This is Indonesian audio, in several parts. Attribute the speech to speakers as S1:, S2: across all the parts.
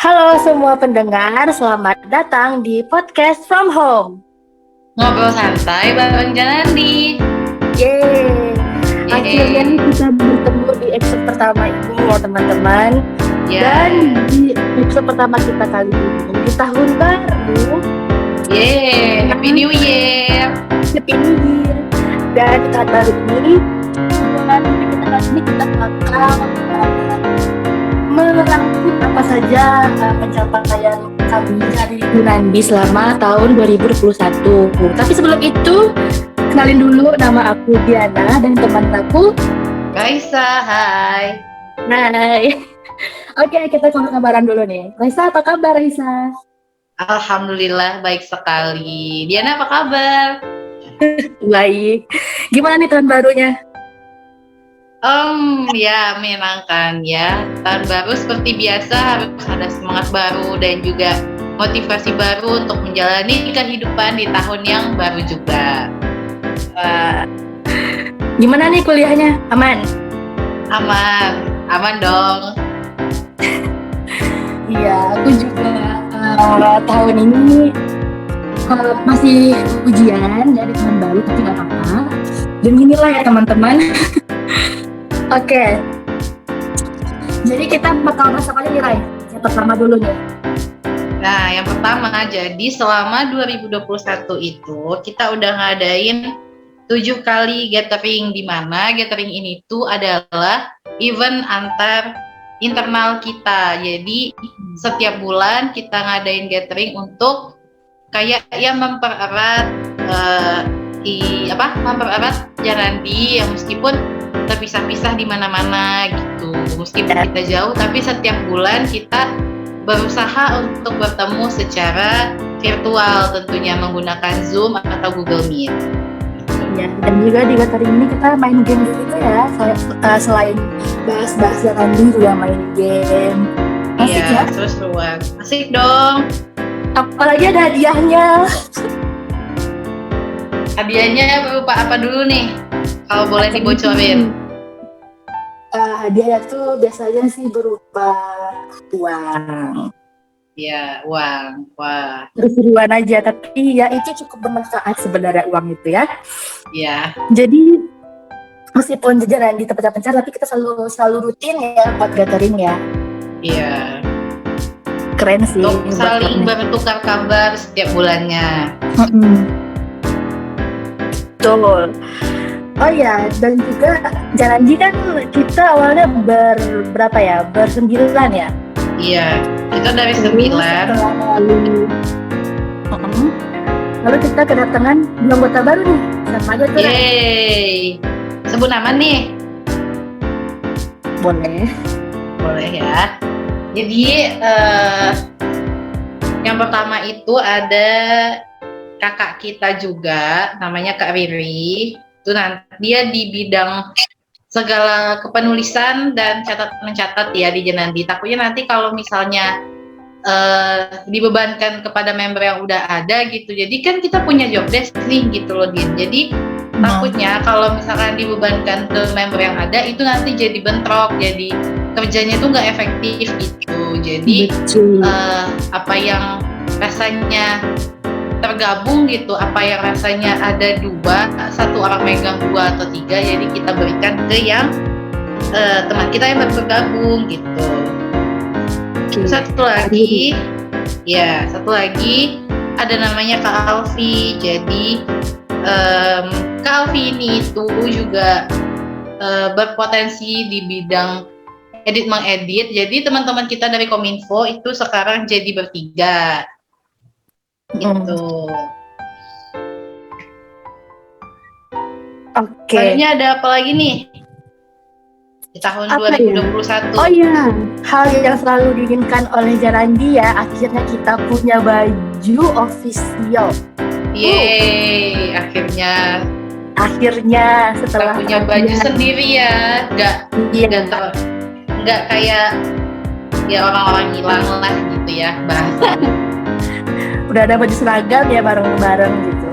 S1: Halo semua pendengar, selamat datang di podcast From Home.
S2: Ngobrol santai bareng Janandi.
S1: Yeay, akhirnya
S2: Yeay.
S1: kita bertemu di episode pertama ini ya teman-teman.
S2: Ya.
S1: Dan di episode pertama kita kali ini di tahun baru.
S2: Yeay, Happy New Year.
S1: Happy New Year. Dan di tahun baru ini, kita bakal merangkum apa saja pencapaian kami dari Junandi selama tahun 2021. Tapi sebelum itu, kenalin dulu, nama aku Diana dan teman aku
S2: Raisa, hai.
S1: Hai. Oke, kita kabaran dulu nih. Raisa, apa kabar Raisa?
S2: Alhamdulillah baik sekali. Diana apa kabar?
S1: Baik. Gimana nih tahun barunya?
S2: Ya menyenangkan ya. Tahun baru seperti biasa harus ada semangat baru dan juga motivasi baru untuk menjalani kehidupan di tahun yang baru juga.
S1: Gimana nih kuliahnya? Aman?
S2: Aman dong.
S1: Iya, aku juga tahun ini masih ujian dari tahun baru, tapi gak apa-apa. Dan inilah ya teman-teman. Oke. Jadi kita bakal bahas apa nih, Rai? Yang pertama dulu nih.
S2: Nah, yang pertama, jadi selama 2021 itu kita udah ngadain 7 kali gathering, di mana gathering ini tuh adalah event antar internal kita. Jadi setiap bulan kita ngadain gathering untuk kayak yang mempererat mempererat Janandi yang meskipun terpisah-pisah di mana-mana gitu. Meskipun kita jauh, tapi setiap bulan kita berusaha untuk bertemu secara virtual, tentunya menggunakan Zoom atau Google Meet.
S1: Ya, dan juga di gathering ini kita main game gitu ya. Selain bahas-bahas Janandi juga main game. Asik ya?
S2: Seru-seruan. Asik dong.
S1: Apalagi ada hadiahnya.
S2: Hadiahnya berupa apa dulu nih? Kalau boleh dibocorin.
S1: Hadiahnya tuh biasanya sih berupa uang.
S2: Ya, uang. Wah.
S1: Seru-seruan aja, tapi ya itu cukup bermanfaat sebenarnya uang itu ya.
S2: Ya.
S1: Jadi meskipun jajanan di tempat pencar, tapi kita selalu rutin ya buat gathering ya.
S2: Iya.
S1: Keren sih.
S2: Untuk saling bertukar kabar setiap bulannya.
S1: Betul. Oh ya, dan juga Janandi kan kita awalnya berberapa ya? Ber-9 ya?
S2: Iya, kita dari 9.
S1: Lalu kita kedatangan 2 anggota baru nih. Sama aja tuh.
S2: Yeay. Sebut nama nih. Boleh ya. Jadi yang pertama itu ada kakak kita juga, namanya Kak Riri. Itu nanti dia di bidang segala kepenulisan dan mencatat ya di Janandi. Takutnya nanti kalau misalnya dibebankan kepada member yang udah ada gitu. Jadi kan kita punya job desk nih gitu loh Din. Jadi takutnya kalau misalkan dibebankan ke member yang ada itu nanti jadi bentrok, jadi kerjanya tuh nggak efektif gitu. Jadi apa yang rasanya tergabung gitu, apa yang rasanya ada 2, satu orang megang 2 atau 3, jadi kita berikan ke yang teman kita yang baru bergabung gitu. Satu lagi ada namanya Kak Alfi. Jadi Kak Alfi ini itu juga berpotensi di bidang mengedit. Jadi teman-teman kita dari Kominfo itu sekarang jadi bertiga. Gitu.
S1: Oke.
S2: Selanjutnya ada apa lagi nih di tahun 2021?
S1: Ya? Oh iya, hal yang selalu diinginkan oleh Janandi ya, akhirnya kita punya baju official.
S2: Yeay, akhirnya
S1: setelah
S2: kita punya baju sendiri ya, nggak kayak ya orang-orang hilang lah gitu ya bahasa.
S1: Udah ada baju seragam ya bareng-bareng gitu.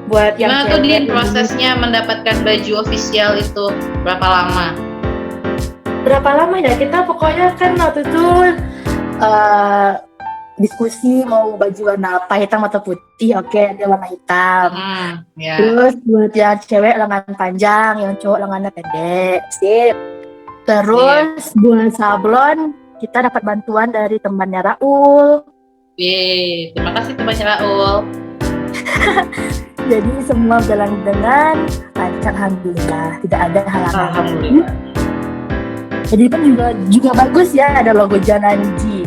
S1: Buat yang
S2: gimana tuh Din prosesnya mendapatkan baju official itu berapa lama?
S1: berapa lama ya kita pokoknya kan waktu itu diskusi mau baju warna apa, hitam atau putih. Oke, ada warna hitam.
S2: Ya.
S1: Terus buat yang cewek lengan panjang, yang cowok lengannya pendek. Sip. Terus buat sablon kita dapat bantuan dari temannya Raul.
S2: Terima kasih temannya Raul.
S1: Jadi semua jalan dengan lancar, alhamdulillah, tidak ada halangan.
S2: Alhamdulillah.
S1: Jadi kan juga bagus ya, ada logo Jananji.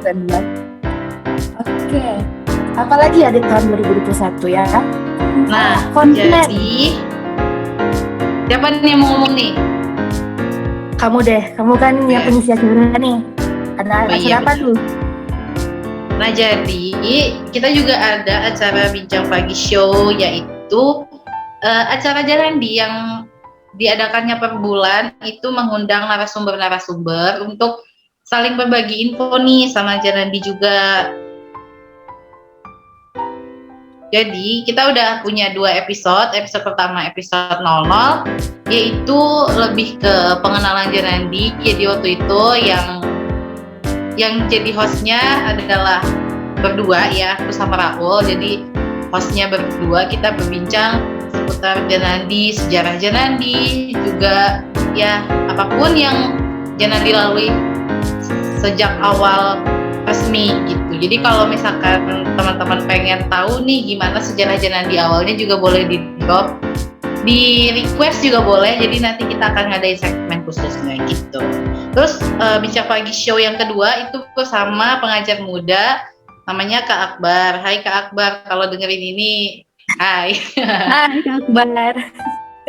S1: Keren banget. Oke. Apalagi ya di tahun 2021 ya?
S2: Nah,
S1: konten.
S2: jadi siapa nih yang mau ngomong nih?
S1: Kamu deh, kamu kan yang pengisi acara nih. Ada acara apa tuh?
S2: Nah, jadi kita juga ada acara Bincang Pagi Show, yaitu acara Janandi yang diadakannya per bulan, itu mengundang narasumber-narasumber untuk saling berbagi info nih sama Janandi juga. Jadi kita udah punya 2 episode pertama episode 00, yaitu lebih ke pengenalan Janandi. Jadi waktu itu yang jadi hostnya adalah berdua ya, aku sama Raul. Jadi hostnya berdua, kita berbincang seputar Janandi, sejarah Janandi, juga ya apapun yang Janandi lalui sejak awal resmi gitu. Jadi kalau misalkan teman-teman pengen tahu nih gimana sejarah Janandi awalnya, juga boleh di drop, di request juga boleh. Jadi nanti kita akan ngadain segmen khususnya gitu. Terus Bincang Pagi Show yang kedua itu bersama pengajar muda namanya Kak Akbar. Hai Kak Akbar, kalau dengerin ini, hai.
S1: Hai Kak Akbar.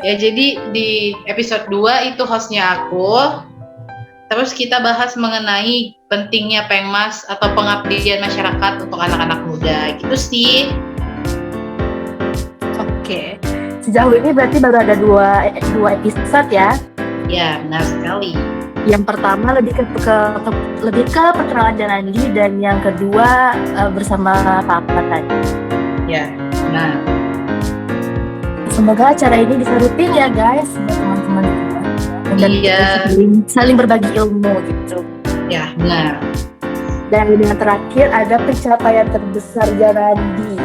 S2: Ya, jadi di episode 2 itu hostnya aku. Terus kita bahas mengenai pentingnya Pengmas atau pengabdian masyarakat untuk anak-anak muda gitu sih.
S1: Oke. Sejauh ini berarti baru ada dua episode ya?
S2: Ya, benar sekali.
S1: Yang pertama lebih ke perkenalan Janandi, dan yang kedua bersama Papa tadi.
S2: Ya, nah.
S1: Semoga acara ini bisa rutin ya guys, buat teman-teman kita. Dan saling berbagi ilmu gitu.
S2: Ya, benar.
S1: Dan yang terakhir ada pencapaian terbesar Janandi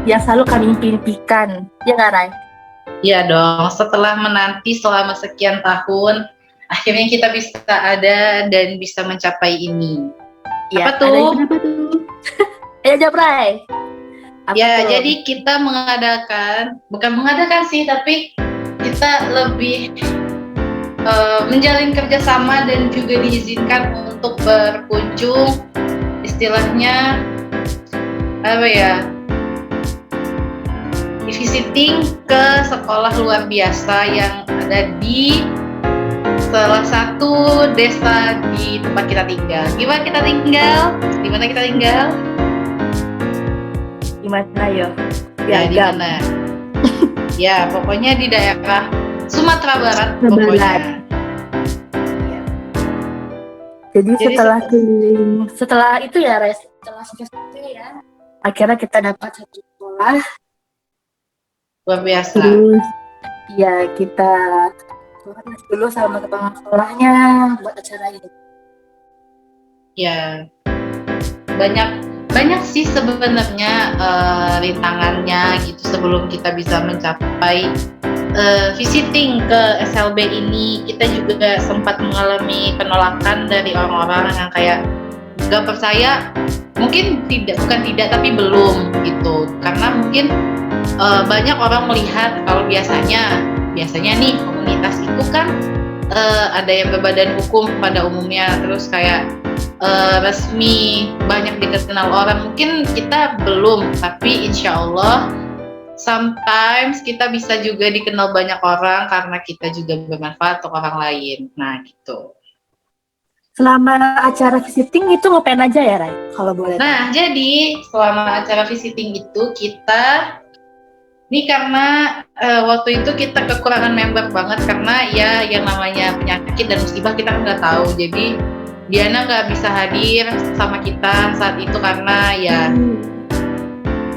S1: yang selalu kami impikan. Ya nggak, Rai?
S2: Iya dong, setelah menanti selama sekian tahun, akhirnya kita bisa ada dan bisa mencapai ini.
S1: Ya,
S2: apa tuh?
S1: Apa tuh? Ayo jawab, Rai.
S2: Ya, jadi kita bukan mengadakan sih, tapi kita lebih menjalin kerjasama dan juga diizinkan untuk berkunjung, istilahnya apa ya, visiting ke sekolah luar biasa yang ada di salah satu desa di tempat kita tinggal. Gimana kita tinggal? Di mana kita tinggal?
S1: Di mana yo?
S2: Ya, di mana? Ya, pokoknya di daerah Sumatera Barat pokoknya.
S1: Ya. Jadi setelah itu ya, Res, setelah sukses itu ya, akhirnya kita dapat satu sekolah
S2: luar biasa.
S1: Terus ya kita dulu sama kepala sekolahnya buat acara ini.
S2: Ya, banyak sih sebenarnya rintangannya gitu sebelum kita bisa mencapai visiting ke SLB ini. Kita juga sempat mengalami penolakan dari orang-orang yang kayak gak percaya, mungkin bukan tidak tapi belum gitu, karena mungkin banyak orang melihat kalau biasanya nih komunitas itu kan ada yang berbadan hukum pada umumnya, terus kayak resmi, banyak dikenal orang. Mungkin kita belum, tapi insya Allah sometimes kita bisa juga dikenal banyak orang karena kita juga bermanfaat untuk orang lain. Nah gitu.
S1: Selama acara visiting itu ngapain aja ya, Rai? Kalau boleh.
S2: Nah, jadi selama acara visiting itu kita ini karena waktu itu kita kekurangan member banget, karena ya yang namanya penyakit dan musibah kita kan nggak tahu. Jadi Diana nggak bisa hadir sama kita saat itu karena ya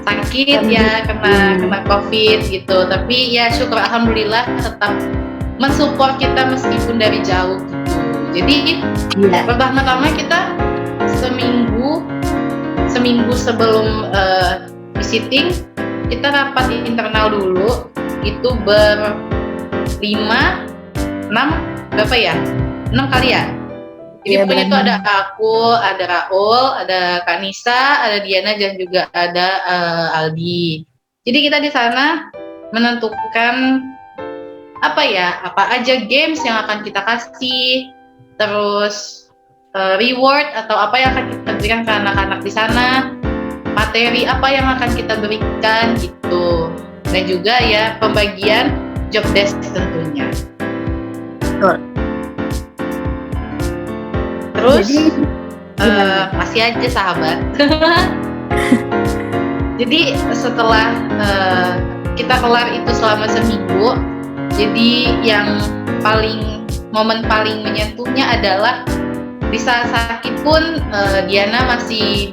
S2: sakit ya, kena COVID gitu. Tapi ya syukur alhamdulillah tetap mensupport kita meskipun dari jauh gitu. Jadi pertama-tama kita seminggu sebelum visiting kita rapat internal dulu, itu berlima, 6, berapa ya? 6 kali ya? Jadi pokoknya itu ada aku, ada Raul, ada Kak Nisa, ada Diana, dan juga ada Aldi. Jadi kita di sana menentukan apa aja games yang akan kita kasih, terus reward atau apa yang akan kita berikan ke anak-anak di sana, materi apa yang akan kita berikan gitu, dan juga ya pembagian job desk tentunya.
S1: Betul.
S2: Terus masih aja sahabat. Jadi setelah kita kelar itu selama seminggu, jadi yang momen paling menyentuhnya adalah di saat sakit pun Diana masih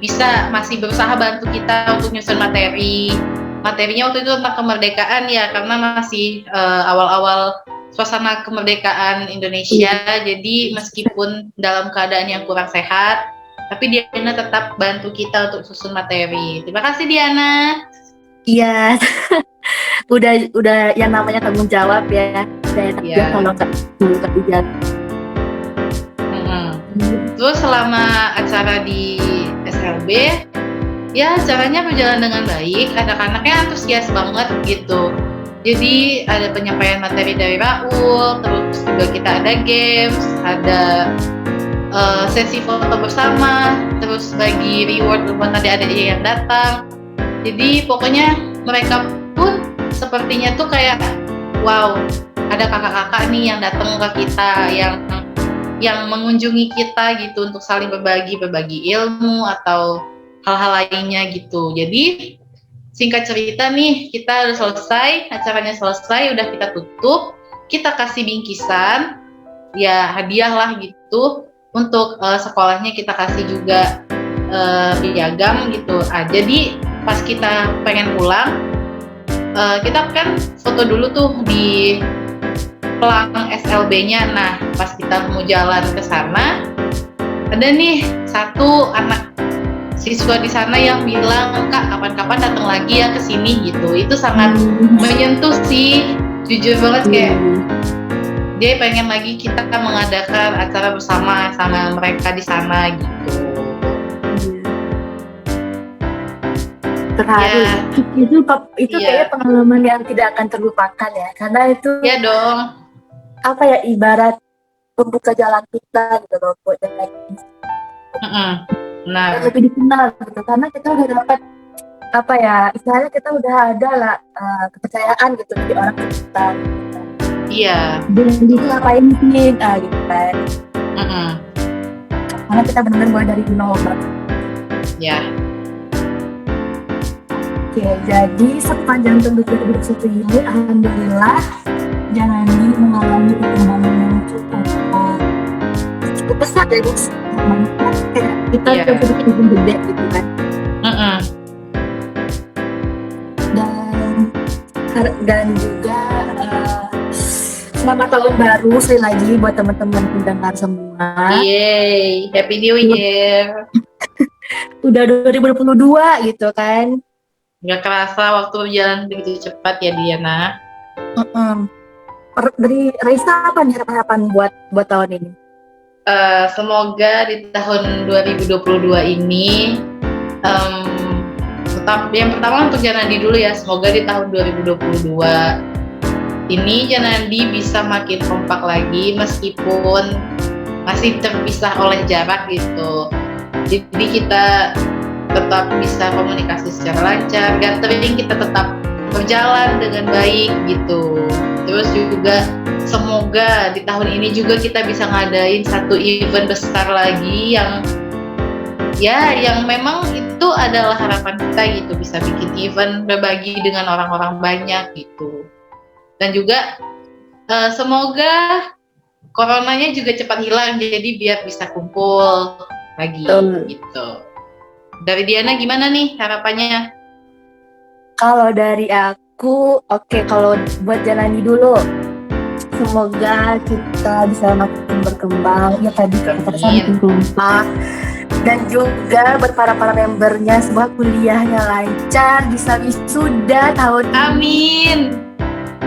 S2: berusaha bantu kita untuk nyusun materinya waktu itu tentang kemerdekaan ya, karena masih awal-awal suasana kemerdekaan Indonesia. Jadi meskipun dalam keadaan yang kurang sehat, tapi Diana tetap bantu kita untuk susun materi. Terima kasih Diana.
S1: Iya. udah yang namanya tanggung jawab ya. Saya kalau nggak kerja.
S2: Terus selama acara di SLB, ya acaranya berjalan dengan baik, anak-anaknya antusias banget gitu. Jadi ada penyampaian materi dari Raul, terus juga kita ada games, ada sesi foto bersama, terus bagi reward buat adik-adik yang datang. Jadi pokoknya mereka pun sepertinya tuh kayak wow, ada kakak-kakak nih yang datang ke kita, yang mengunjungi kita gitu untuk saling berbagi ilmu atau hal-hal lainnya gitu. Jadi singkat cerita nih, kita udah selesai, acaranya selesai, udah kita tutup, kita kasih bingkisan, ya hadiah lah gitu, untuk sekolahnya kita kasih juga piagam gitu. Jadi pas kita pengen pulang, kita kan foto dulu tuh di pelang SLB-nya. Nah, pas kita mau jalan ke sana, ada nih satu anak siswa di sana yang bilang, "Kak, kapan-kapan datang lagi ya ke sini," gitu. Itu sangat menyentuh sih, jujur banget, kayak dia pengen lagi kita mengadakan acara bersama sama mereka di sana gitu.
S1: Terharu. Ya. Itu kayaknya pengalaman yang tidak akan terlupakan ya, karena itu
S2: ya dong,
S1: apa ya, ibarat membuka jalan kita gitu loh buat yang lain.
S2: Nah,
S1: lebih dikenal gitu, karena kita udah dapat apa ya, istilahnya kita udah ada lah kepercayaan gitu dari orang kita.
S2: Iya.
S1: Dan itu ngapain sih, gitu kan. Karena kita benar-benar mulai dari nol banget.
S2: Ya.
S1: Oke, jadi sepanjang tahun 2021 ini, alhamdulillah Janani mengalami perkembangan yang cukup besar dari kita udah bikin gede gitu kan. Dan juga selamat tahun baru sekali lagi buat teman-teman pendengar semua.
S2: Yeay, Happy New Year.
S1: Udah 2022 gitu kan.
S2: Gak kerasa waktu berjalan begitu cepat ya Diana.
S1: Dari Raisa apa nih harapan buat tahun ini?
S2: Semoga di tahun 2022 ini yang pertama untuk Janandi dulu ya, semoga di tahun 2022 ini Janandi bisa makin kompak lagi meskipun masih terpisah oleh jarak gitu. Jadi kita tetap bisa komunikasi secara lancar, gathering kita tetap berjalan dengan baik gitu. Terus juga semoga di tahun ini juga kita bisa ngadain satu event besar lagi yang memang itu adalah harapan kita gitu, bisa bikin event berbagi dengan orang-orang banyak gitu. Dan juga semoga coronanya juga cepat hilang, jadi biar bisa kumpul lagi gitu. Dari Diana gimana nih harapannya?
S1: Kalau dari aku, kalau buat Janani dulu, semoga kita bisa makin berkembang. Ya tadi kita
S2: Amin.
S1: makin kompak. Dan juga buat para membernya, semoga kuliahnya lancar, bisa wisuda tahun ini.
S2: Amin.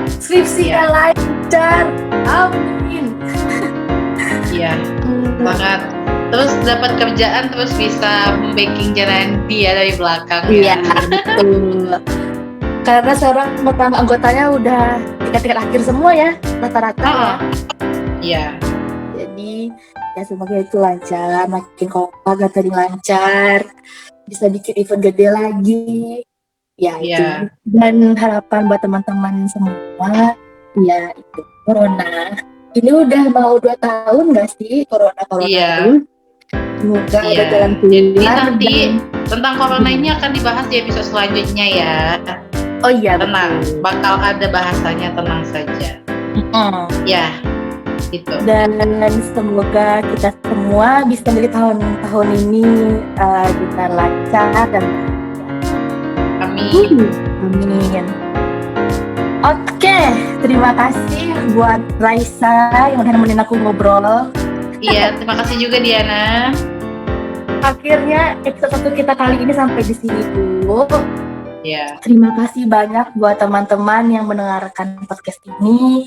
S1: Skripsinya lancar. Amin.
S2: Iya, banget. Terus dapat kerjaan, terus bisa membacking jalan dia dari belakang.
S1: Iya, betul. Karena sekarang anggotanya udah tingkat akhir semua ya, rata-rata ya.
S2: Iya.
S1: Jadi ya semoga itu lancar, makin kompak, gak tadi lancar, bisa bikin event gede lagi. Ya itu. Dan harapan buat teman-teman semua, ya itu corona. Ini udah mau 2 tahun gak sih corona itu? Semoga ada jalan keluar.
S2: Jadi nanti tentang corona ini akan dibahas di episode selanjutnya ya.
S1: Oh iya,
S2: tenang, bakal ada bahasanya, tenang saja. Ya, gitu.
S1: Dan semoga kita semua bisa dari tahun ini kita lancar dan
S2: amin.
S1: Amin. Oke, terima kasih buat Raisa yang udah nemenin aku ngobrol.
S2: Iya, terima kasih juga Diana.
S1: Akhirnya episode 1 kita kali ini sampai di sini dulu.
S2: Iya.
S1: Terima kasih banyak buat teman-teman yang mendengarkan podcast ini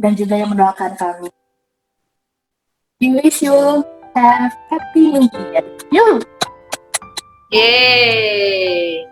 S1: dan juga yang mendoakan kami. We wish you have happy new year.
S2: Yeay.